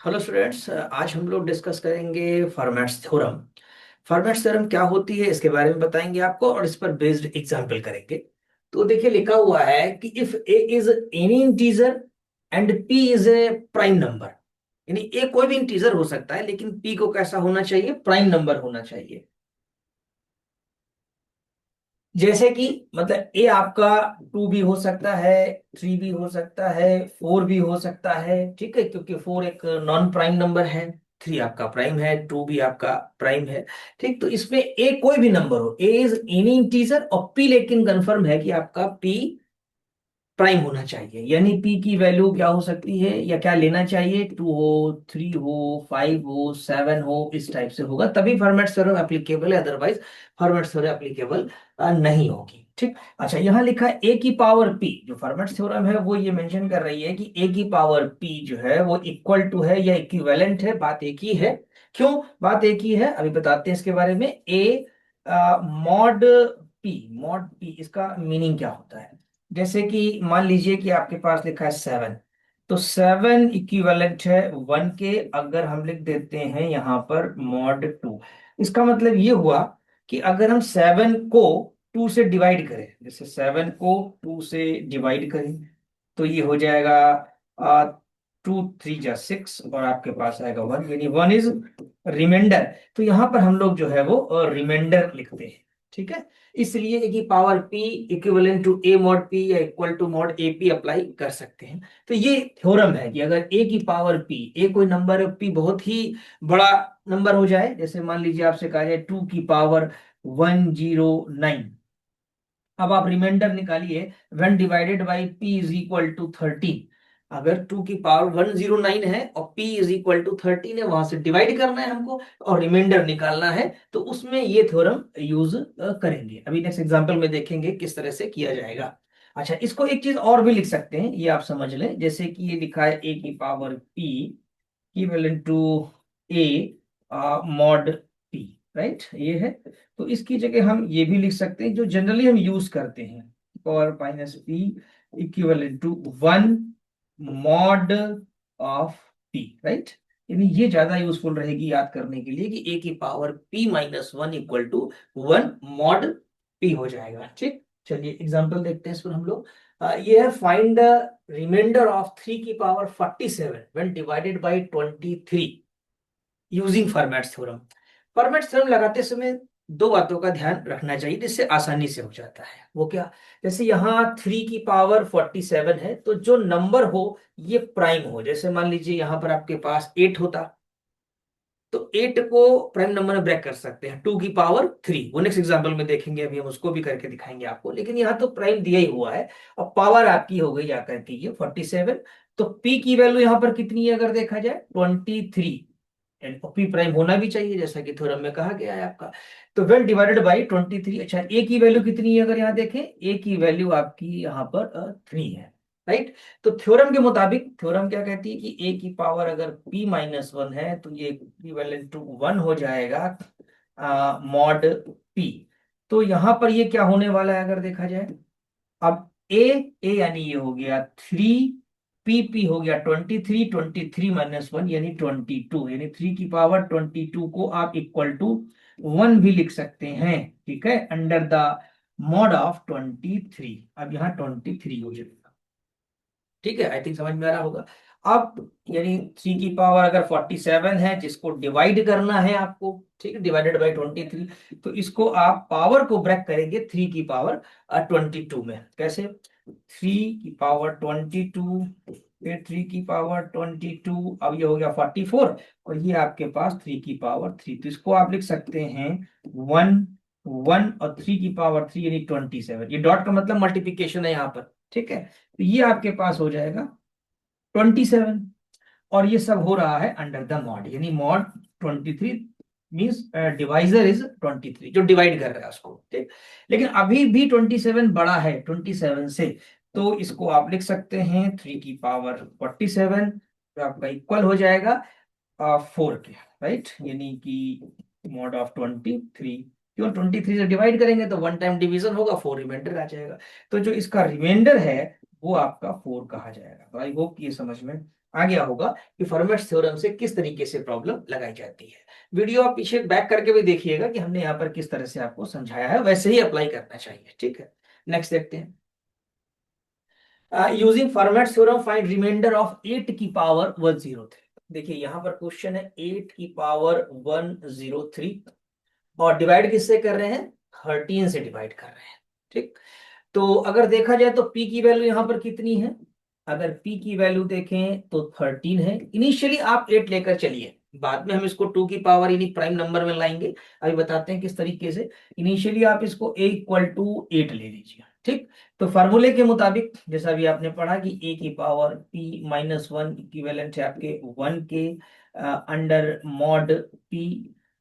Hello students, आज हम लोग डिस्कस करेंगे फॉर्मेट्स थ्योरम। फॉर्मेट्स थ्योरम क्या होती है इसके बारे में बताएंगे आपको और इस पर बेस्ड एग्जांपल करेंगे। तो देखिए लिखा हुआ है कि if A is any integer and P is a prime number, यानी ए कोई भी इंटीजर हो सकता है लेकिन पी को कैसा होना चाहिए, प्राइम नंबर होना चाहिए। जैसे कि मतलब ए आपका टू भी हो सकता है, थ्री भी हो सकता है, फोर भी हो सकता है, ठीक है, क्योंकि फोर एक नॉन प्राइम नंबर है, थ्री आपका प्राइम है, टू भी आपका प्राइम है। ठीक, तो इसमें ए कोई भी नंबर हो, ए इज एनी इंटीजर और पी लेकिन कंफर्म है कि आपका पी प्राइम होना चाहिए। यानी पी की वैल्यू क्या हो सकती है या क्या लेना चाहिए, टू हो, थ्री हो, फाइव हो, सेवन हो, इस टाइप से होगा तभी फॉर्मेट थ्योरम एप्लीकेबल है, अदरवाइज फॉर्मेट थ्योरम एप्लीकेबल नहीं होगी। ठीक, अच्छा यहाँ लिखा है ए की पावर पी, जो फॉर्मेट थ्योरम है वो ये मेंशन कर रही है कि ए की पावर पी जो है वो इक्वल टू है या इक्विवेलेंट है। बात एक ही है। क्यों बात एक ही है अभी बताते हैं इसके बारे में। ए मॉड मॉड पी इसका मीनिंग क्या होता है। जैसे कि मान लीजिए कि आपके पास लिखा है सेवन, तो सेवन इक्विवेलेंट है वन के, अगर हम लिख देते हैं यहाँ पर मॉड टू। इसका मतलब ये हुआ कि अगर हम सेवन को टू से डिवाइड करें, जैसे सेवन को टू से डिवाइड करें तो ये हो जाएगा टू थ्री जा सिक्स और आपके पास आएगा वन, यानी वन इज रिमाइंडर। तो यहाँ पर हम लोग जो है वो रिमाइंडर लिखते हैं। ठीक है, इसलिए ए की power p equivalent to a mod p या equal to mod a p apply कर सकते हैं। तो ये थ्योरम है कि अगर ए की पावर पी, ए कोई नंबर है, पी बहुत ही बड़ा नंबर हो जाए, जैसे मान लीजिए आपसे कहा जाए टू की पावर 109, अब आप रिमाइंडर निकालिए, one divided by P is equal to 13। अगर टू की पावर 109 है और p इज इक्वल टू 13 है, वहां से डिवाइड करना है हमको और रिमाइंडर निकालना है, तो उसमें ये थ्योरम यूज करेंगे। अभी नेक्स्ट एग्जांपल में देखेंगे किस तरह से किया जाएगा। अच्छा, इसको एक चीज और भी लिख सकते हैं, ये आप समझ लें, जैसे कि ये लिखा है a की power p equivalent to a mod p, right, ये है। तो इसकी जगह हम ये भी लिख सकते हैं जो जनरली हम यूज करते हैं, power minus P equivalent to one mod of P, right. यानी ये ज्यादा यूजफुल रहेगी याद करने के लिए कि ए की power P minus one equal to one mod P हो जाएगा। ठीक, चलिए एग्जांपल देखते हैं इस पर हम लोग। ये है find the remainder of three की power 47 when divided by 23 using Fermat theorem. Fermat theorem लगाते समय दो बातों का ध्यान रखना चाहिए जिससे आसानी से हो जाता है। वो क्या, जैसे यहाँ थ्री की पावर 47 है तो जो नंबर हो ये प्राइम हो। जैसे मान लीजिए यहाँ पर आपके पास एट होता तो एट को प्राइम नंबर में ब्रेक कर सकते हैं, टू की पावर थ्री, वो नेक्स्ट एग्जाम्पल में देखेंगे, अभी हम उसको भी करके दिखाएंगे आपको। लेकिन यहाँ तो प्राइम दिया ही हुआ है और पावर आपकी हो गई आकर के ये 47। तो पी की वैल्यू यहाँ पर कितनी है अगर देखा जाए 23, एंड पी प्राइम होना भी चाहिए जैसा कि थ्योरम में कहा गया है आपका। तो वेल डिवाइडेड बाई 23। अच्छा, ए की वैल्यू कितनी है अगर यहाँ देखें, ए की वैल्यू आपकी यहाँ पर थ्री है, राइट। तो थ्योरम के मुताबिक थ्योरम क्या कहती है कि ए की पावर अगर p माइनस वन है तो ये इक्विवेलेंट टू वन हो जाएगा मॉड p। तो यहाँ पर ये क्या होने वाला है अगर देखा जाए, अब ए, ए यानी ये हो गया थ्री, पी पी हो गया 23, 23 माइनस वन यानी 22, यानी थ्री की पावर 22 को आप इक्वल टू वन भी लिख सकते हैं। ठीक है, अंडर द मॉड ऑफ 23, अब यहाँ 23 हो जाएगा। ठीक है, आई थिंक समझ में आ रहा होगा। अब यानी थ्री की पावर अगर 47 है जिसको डिवाइड करना है आपको, ठीक है, डिवाइडेड बाई 23, तो इसको आप पावर को ब्रेक करेंगे थ्री की पावर 22 में। कैसे, थ्री की पावर 22, फिर थ्री की पावर 22, अब ये हो गया 44 और ये आपके पास थ्री की पावर थ्री, तो इसको आप लिख सकते हैं वन, वन और थ्री की पावर थ्री यानी 27। ये डॉट का मतलब मल्टीप्लीकेशन है यहाँ पर। ठीक है, तो ये आपके पास हो जाएगा 27 और ये सब हो रहा है अंडर द मॉड, यानी मॉड 23 मींस डिवाइजर इज 23, जो डिवाइड कर रहा है उसको। ठीक, लेकिन अभी भी 27 बड़ा है 27 से, तो इसको आप लिख सकते हैं थ्री की पावर 47, तो आपका इक्वल हो जाएगा फोर के, राइट, यानी कि मॉड ऑफ 23, क्यों 23 से डिवाइड करेंगे तो वन टाइम डिवीजन होगा, फोर रिमाइंडर आ जाएगा। तो जो इसका रिमाइंडर है वो आपका फोर कहा जाएगा। तो आई होप ये समझ में आ गया होगा कि फॉर्मेट थ्योरम से किस तरीके से प्रॉब्लम लगाई जाती है। वीडियो आप पीछे बैक करके भी देखिएगा कि हमने यहाँ पर किस तरह से आपको समझाया है, वैसे ही अप्लाई करना चाहिए। ठीक है, नेक्स्ट देखते हैं। Using Fermat theorem find remainder of 8 की पावर 103। देखिए यहाँ पर क्वेश्चन है 8 की पावर 103 और डिवाइड किससे कर रहे हैं, 13 से डिवाइड कर रहे हैं। ठीक, तो अगर देखा जाए तो p की वैल्यू यहाँ पर कितनी है, अगर p की वैल्यू देखें तो 13 है। इनिशियली आप 8 लेकर चलिए, बाद में हम इसको 2 की पावर यानी प्राइम नंबर में लाएंगे। अभी बताते हैं किस तरीके से। इनिशियली आप इसको a इक्वल टू 8 ले लीजिए। ठीक, तो फार्मूले के मुताबिक जैसा भी आपने पढ़ा कि a की पावर p-1 इक्विवेलेंट है आपके 1 के under mod p।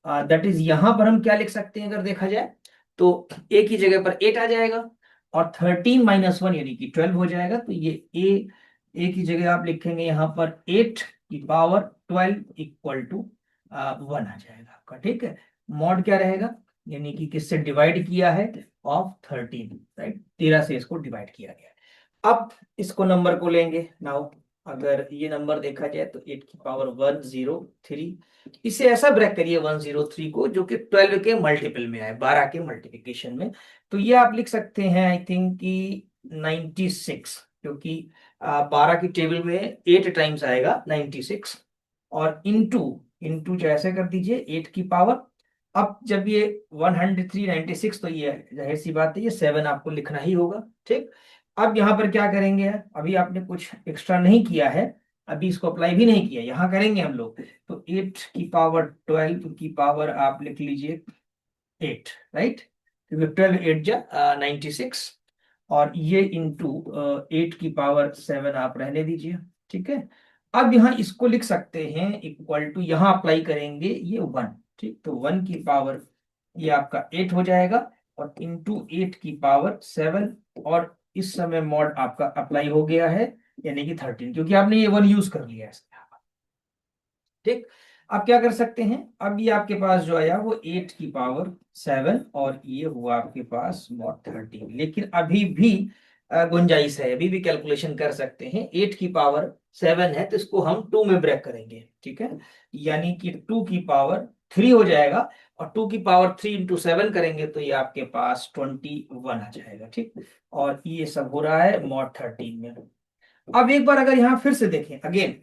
That is यहां पर हम क्या लिख सकते हैं, अगर देखा जाए तो a की जगह पर 8 आ जाएगा और 13-1 यानी कि 12 हो जाएगा। तो ये ए की जगह आप लिखेंगे यहाँ पर 8 की पावर 12 इक्वल टू 1 आ जाएगा आपका। ठीक है, मॉड क्या रहेगा, यानी कि किससे डिवाइड किया है, ऑफ 13, राइट, 13 से इसको डिवाइड किया गया है। अब इसको नंबर को लेंगे नाउ, अगर ये नंबर देखा जाए तो 8 की पावर 103, इसे ऐसा ब्रेक करिए 103 को जो कि 12 के मल्टीपल में आए, 12 के मल्टीप्लिकेशन में। तो ये आप लिख सकते हैं आई थिंक कि 96, क्योंकि 12 की टेबल में 8 टाइम्स आएगा 96, और इंटू इंटू जो ऐसे कर दीजिए 8 की पावर। अब जब ये 103 96, तो ये जाहिर सी बात है ये 7 आपको लिखना ही होगा। ठीक, अब यहाँ पर क्या करेंगे, अभी आपने कुछ एक्स्ट्रा नहीं किया है, अभी इसको अप्लाई भी नहीं किया, यहाँ करेंगे हम लोग। तो 8 की पावर 12 की पावर आप लिख लीजिए 8, राइट, क्योंकि 12 8 जा 96, और ये इंटू 8 की पावर 7 आप रहने दीजिए। ठीक है, अब यहाँ इसको लिख सकते हैं इक्वल टू, यहाँ अप्लाई करेंगे ये 1। ठीक, तो 1 की पावर ये आपका 8 हो जाएगा और इंटू 8 की पावर 7, और इस समय मॉड आपका अप्लाई हो गया है यानी कि 13, क्योंकि आपने ये 1 यूज कर लिया है। ठीक, अब क्या कर सकते हैं, अब ये आपके पास जो आया वो 8 की पावर 7 और ये हुआ आपके पास मॉड 13, लेकिन अभी भी गुंजाइश है, अभी भी कैलकुलेशन कर सकते हैं। 8 की पावर 7 है तो इसको हम 2 में ब्रेक करेंगे। ठीक है, यानी कि 2 की पावर 3 हो जाएगा, और 2 की पावर 3 इंटू 7 करेंगे तो ये आपके पास 21 आ जाएगा। ठीक, और ये सब हो रहा है मॉड 13 में। अब एक बार अगर यहाँ फिर से देखें अगेन,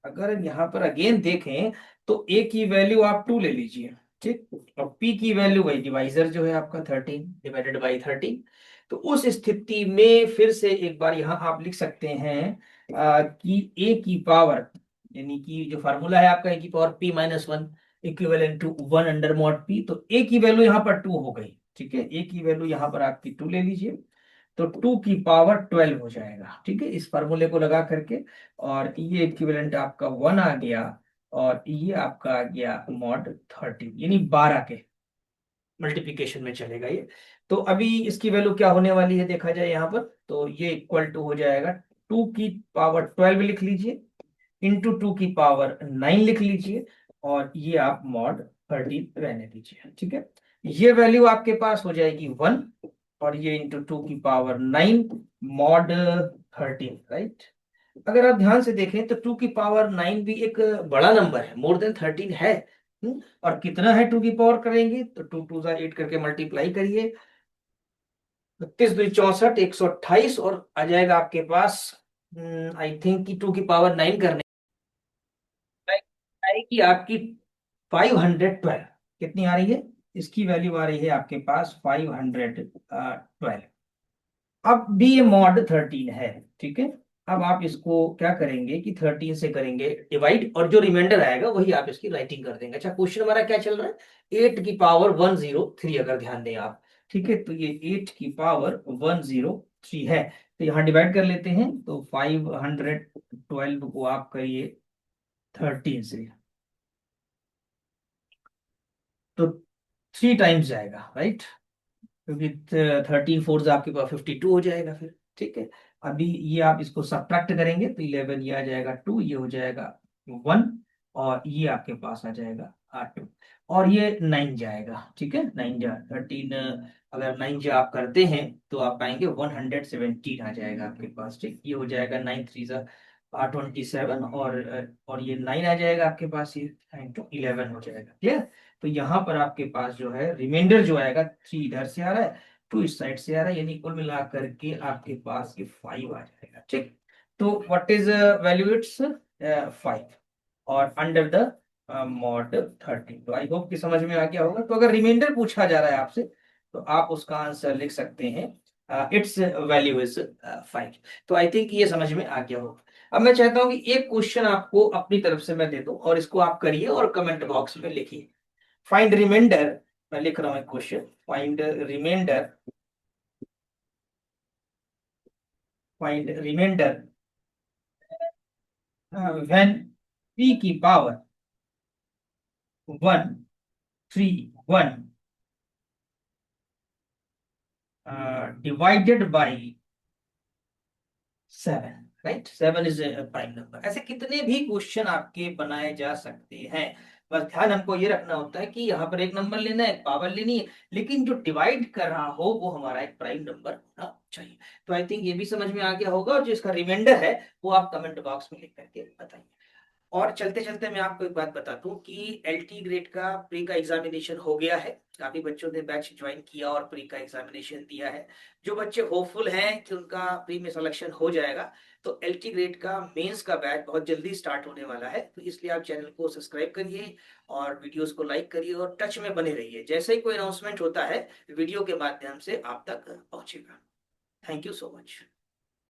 अगर यहाँ पर अगेन देखें तो ए की वैल्यू आप 2 ले लीजिए। ठीक, और पी की वैल्यू वही डिवाइजर जो है आपका 13 डिवाइडेड बाई 13। तो उस स्थिति में फिर से एक बार यहाँ आप लिख सकते हैं कि ए की पावर, यानी कि जो फार्मूला है आपका ए की power p-1 equivalent to 1 under mod P, तो ए की वैल्यू यहाँ पर 2 हो गई। ठीक है, ए की वैल्यू यहाँ पर आपकी 2 ले लीजिए, तो 2 की पावर 12 हो जाएगा। ठीक है, इस फार्मूले को लगा करके, और ये इक्विवेलेंट आपका 1 आ गया, और ये आपका आ गया मॉड 13, यानी 12 के मल्टीप्लीकेशन में चलेगा ये। तो अभी इसकी वैल्यू क्या होने वाली है देखा जाए यहाँ पर, तो ये इक्वल टू हो जाएगा 2 की पावर 12 लिख लीजिए, इंटू 2 की पावर 9 लिख लीजिए, और ये आप मॉड 13 रहने दीजिए। ठीक है, ये वैल्यू आपके पास हो जाएगी 1, और ये इंटू 2 की पावर 9 मॉड 13, राइट। अगर आप ध्यान से देखें तो 2 की पावर 9 भी एक बड़ा नंबर है, मोर देन 13 है। और कितना है 2 की पावर करेंगे तो 2 2 जा 8 करके मल्टीप्लाई करिए, 32 2 64 128, और आ जाएगा आपके पास आई थिंक कि 2 की पावर 9 करने आएगी आपकी 512। कितनी आ रही है, इसकी वैल्यू आ रही है आपके पास 512। अब भी ये मॉड 13 है। ठीक है, अब आप इसको क्या करेंगे कि 13 से करेंगे डिवाइड, और जो रिमाइंडर आएगा वही आप इसकी राइटिंग कर देंगे। अच्छा, क्वेश्चन हमारा क्या चल रहा है, 8 की पावर 103, अगर ध्यान दें आप। ठीक है, तो ये 8 की पावर 103 है, तो यहाँ डिवाइड कर लेते हैं, तो 512 को आप करिए 13 से, तो 3 टाइम्स जाएगा, राइट, क्योंकि 13 4 आपके पास 52 हो जाएगा फिर। ठीक है, अभी ये आप इसको सब्ट्रैक्ट करेंगे तो 11 ये आ जाएगा 2, ये हो जाएगा 1, और ये आपके पास आ जाएगा 2, और ये 9 जाएगा। ठीक है, 9 जा 13, अगर 9 जा आप करते हैं तो आप पाएंगे 117 आ जाएगा आपके पास। ठीक, ये हो जाएगा 9 3 जा 27 और ये 9 आ जाएगा आपके पास, ये 9 to 11 हो जाएगा। क्लियर? तो यहाँ पर आपके पास जो है रिमाइंडर जो आएगा, 3 इधर से आ रहा है, 2 इस साइड से आ रहा है, यानी कुल मिला करके आपके पास ये 5 आ जाएगा। ठीक, तो व्हाट इज वैल्यू, इट्स 5 और अंडर द मॉड 13। तो आई होप कि समझ में आ गया होगा। तो अगर रिमाइंडर पूछा जा रहा है आपसे तो आप उसका आंसर लिख सकते हैं, इट्स वैल्यू इज 5। तो आई थिंक ये समझ में आ गया होगा। अब मैं चाहता हूं कि एक क्वेश्चन आपको अपनी तरफ से मैं दे दूं और इसको आप करिए और कमेंट बॉक्स में लिखिए। फाइंड रिमाइंडर, मैं लिख रहा हूं एक question, find remainder, find remainder when p की power 131 divided by 7। Right, 7 is prime number. ऐसे कितने भी क्वेश्चन आपके बनाए जा सकते हैं, बस ध्यान हमको ये रखना होता है कि यहाँ पर एक नंबर लेना है, एक पावर लेनी है, लेकिन जो डिवाइड कर रहा हो वो हमारा एक प्राइम नंबर होना चाहिए। तो आई थिंक ये भी समझ में आ गया होगा, और जो इसका रिमाइंडर है वो आप कमेंट बॉक्स में लिख करके बताइए। और चलते चलते मैं आपको एक बात बता दूं कि एलटी ग्रेड का प्री का एग्जामिनेशन हो गया है। काफी बच्चों ने बैच ज्वाइन किया और प्री का एग्जामिनेशन दिया है। जो बच्चे होपफुल हैं कि उनका प्री में सिलेक्शन हो जाएगा, तो एलटी ग्रेड का मेंस का बैच बहुत जल्दी स्टार्ट होने वाला है। तो इसलिए आप चैनल को सब्सक्राइब करिए और वीडियोस को लाइक करिए और टच में बने रहिए। जैसे ही कोई अनाउंसमेंट होता है वीडियो के माध्यम से आप तक पहुंचेगा। Thank you so much.